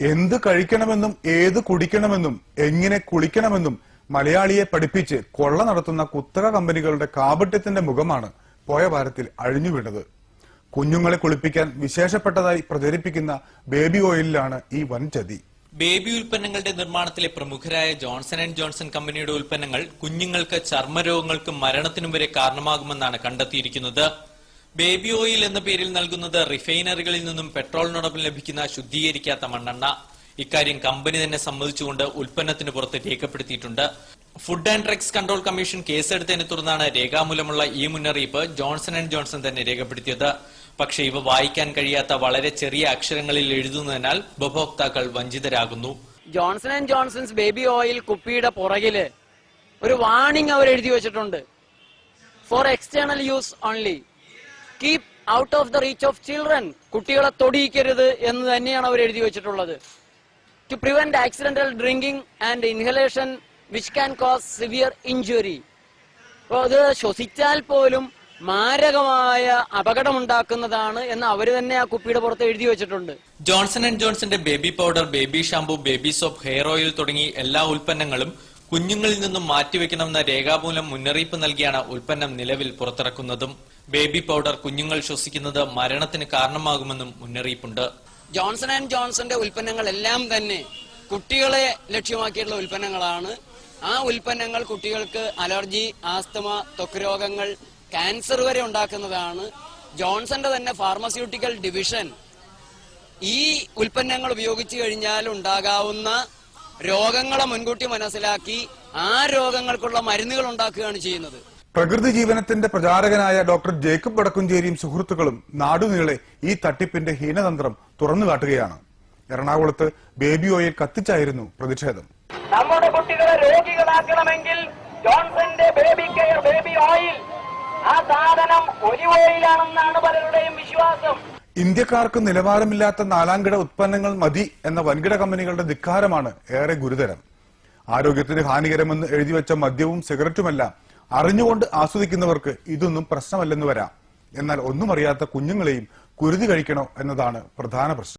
എന്ത് കഴിക്കണമെന്നും ഏത് കുടിക്കണമെന്നും എങ്ങനെ കുളിക്കണമെന്നും മലയാളിയെ പഠിപ്പിച്ച് കൊള്ള നടത്തുന്ന കുത്തക കമ്പനികളുടെ കാപട്യത്തിന്റെ മുഖമാണ് പോയ വാരത്തിൽ അഴിഞ്ഞുവീണത്. കുഞ്ഞുങ്ങളെ കുളിപ്പിക്കാൻ വിശേഷപ്പെട്ടതായി പ്രചരിപ്പിക്കുന്ന ബേബി ഓയിലിലാണ് ഈ വൻ ചതി. ബേബി ഉൽപ്പന്നങ്ങളുടെ നിർമ്മാണത്തിലെ പ്രമുഖരായ ജോൺസൺ ആൻഡ് ജോൺസൺ കമ്പനിയുടെ ഉൽപ്പന്നങ്ങൾ കുഞ്ഞുങ്ങൾക്ക് ചർമ്മരോഗങ്ങൾക്കും മരണത്തിനും വരെ കാരണമാകുമെന്നാണ് കണ്ടെത്തിയിരിക്കുന്നത്. ബേബി ഓയിൽ എന്ന പേരിൽ നൽകുന്നത് റിഫൈനറികളിൽ നിന്നും പെട്രോളിനോടൊപ്പം ലഭിക്കുന്ന ശുദ്ധീകരിക്കാത്ത മണ്ണെണ്ണ. ഇക്കാര്യം കമ്പനി തന്നെ സമ്മതിച്ചുകൊണ്ട് ഉൽപ്പന്നത്തിന് പുറത്ത് രേഖപ്പെടുത്തിയിട്ടുണ്ട്. Food and drugs control commission കേസെടുത്തതിനെ തുടർന്നാണ് രേഖാമൂലമുള്ള ഈ മുന്നറിയിപ്പ് ജോൺസൺ ആൻഡ് ജോൺസൺ തന്നെ രേഖപ്പെടുത്തിയത്. പക്ഷേ ഇവ വായിക്കാൻ കഴിയാത്ത വളരെ ചെറിയ അക്ഷരങ്ങളിൽ എഴുതുന്നതിനാൽ ഉപഭോക്താക്കൾ വഞ്ചിതരാകുന്നു. Johnson and Johnson's baby oil കുപ്പിയുടെ പുറകില് ഒരു വാർണിംഗ് അവർ എഴുതി വെച്ചിട്ടുണ്ട്. For external use only, keep out of the reach of children. കുട്ടികളെ തൊടിയിക്കരുത് എന്ന് തന്നെയാണ് അവർ എഴുതി വെച്ചിട്ടുള്ളത്. To prevent accidental drinking and inhalation which can cause severe injury. അപ്പോൾ അത് ശ്വസിച്ചാൽ പോലും മാരകമായ അപകടമുണ്ടാക്കുന്നതാണ് എന്ന് അവർ തന്നെ ആ കുപ്പിയുടെ പുറത്ത് എഴുതി വെച്ചിട്ടുണ്ട്. ജോൺസൺ ആൻഡ് ജോൺസന്റെ baby powder, baby shampoo, baby soap, hair oil തുടങ്ങി എല്ലാ ഉൽപ്പന്നങ്ങളും കുഞ്ഞുങ്ങളിൽ നിന്നും മാറ്റിവെക്കണമെന്ന രേഖാമൂലം മുന്നറിയിപ്പ് നൽകിയാണ് ഉൽപ്പന്നം നിലവിൽ പുറത്തിറക്കുന്നതും. ബേബി പൗഡർ കുഞ്ഞുങ്ങൾ ശ്വസിക്കുന്നത് മരണത്തിന് കാരണമാകുമെന്നും മുന്നറിയിപ്പുണ്ട്. ജോൺസൺ ആൻഡ് ജോൺസന്റെ ഉൽപ്പന്നങ്ങളെല്ലാം തന്നെ കുട്ടികളെ ലക്ഷ്യമാക്കിയിട്ടുള്ള ഉൽപ്പന്നങ്ങളാണ്. ആ ഉൽപ്പന്നങ്ങൾ കുട്ടികൾക്ക് അലർജി, ആസ്തമ, ത്വക്ക് രോഗങ്ങൾ, ക്യാൻസർ വരെ ഉണ്ടാക്കുന്നതാണ്. ജോൺസന്റെ തന്നെ ഫാർമസ്യൂട്ടിക്കൽ ഡിവിഷൻ ഈ ഉൽപ്പന്നങ്ങൾ ഉപയോഗിച്ചു കഴിഞ്ഞാൽ ഉണ്ടാകാവുന്ന രോഗങ്ങളെ മുൻകൂട്ടി മനസ്സിലാക്കി ആ രോഗങ്ങൾക്കുള്ള മരുന്നുകൾ ഉണ്ടാക്കുകയാണ് ചെയ്യുന്നത്. പ്രകൃതി ജീവനത്തിന്റെ പ്രചാരകനായ ഡോക്ടർ ജേക്കബ് വടക്കുംചേരിയും സുഹൃത്തുക്കളും നാടുനീളെ ഈ തട്ടിപ്പിന്റെ ഹീനതന്ത്രം തുറന്നുകാട്ടുകയാണ്. എറണാകുളത്ത് ബേബി ഓയിൽ കത്തിച്ചായിരുന്നു പ്രതിഷേധം. നമ്മുടെ കുട്ടികളെ രോഗികളാക്കണമെങ്കിൽ ജോൺസന്റെ ബേബി കെയർ ബേബി ഓയിൽ, ആ സാധനം ഒലിവ് ഓയിലാണെന്നാണ് പലരുടെയും വിശ്വാസം. ഇന്ത്യക്കാർക്ക് നിലവാരമില്ലാത്ത നാലാംകിട ഉത്പന്നങ്ങൾ മതി എന്ന വൻകിട കമ്പനികളുടെ ധിക്കാരമാണ് ഏറെ ഗുരുതരം. ആരോഗ്യത്തിന് ഹാനികരമെന്ന് എഴുതിവെച്ച മദ്യവും സിഗരറ്റുമെല്ലാം അറിഞ്ഞുകൊണ്ട് ആസ്വദിക്കുന്നവർക്ക് ഇതൊന്നും പ്രശ്നമല്ലെന്ന് വരാം. എന്നാൽ ഒന്നും അറിയാത്ത കുഞ്ഞുങ്ങളെയും കുരുതി കഴിക്കണോ എന്നതാണ് പ്രധാന പ്രശ്നം.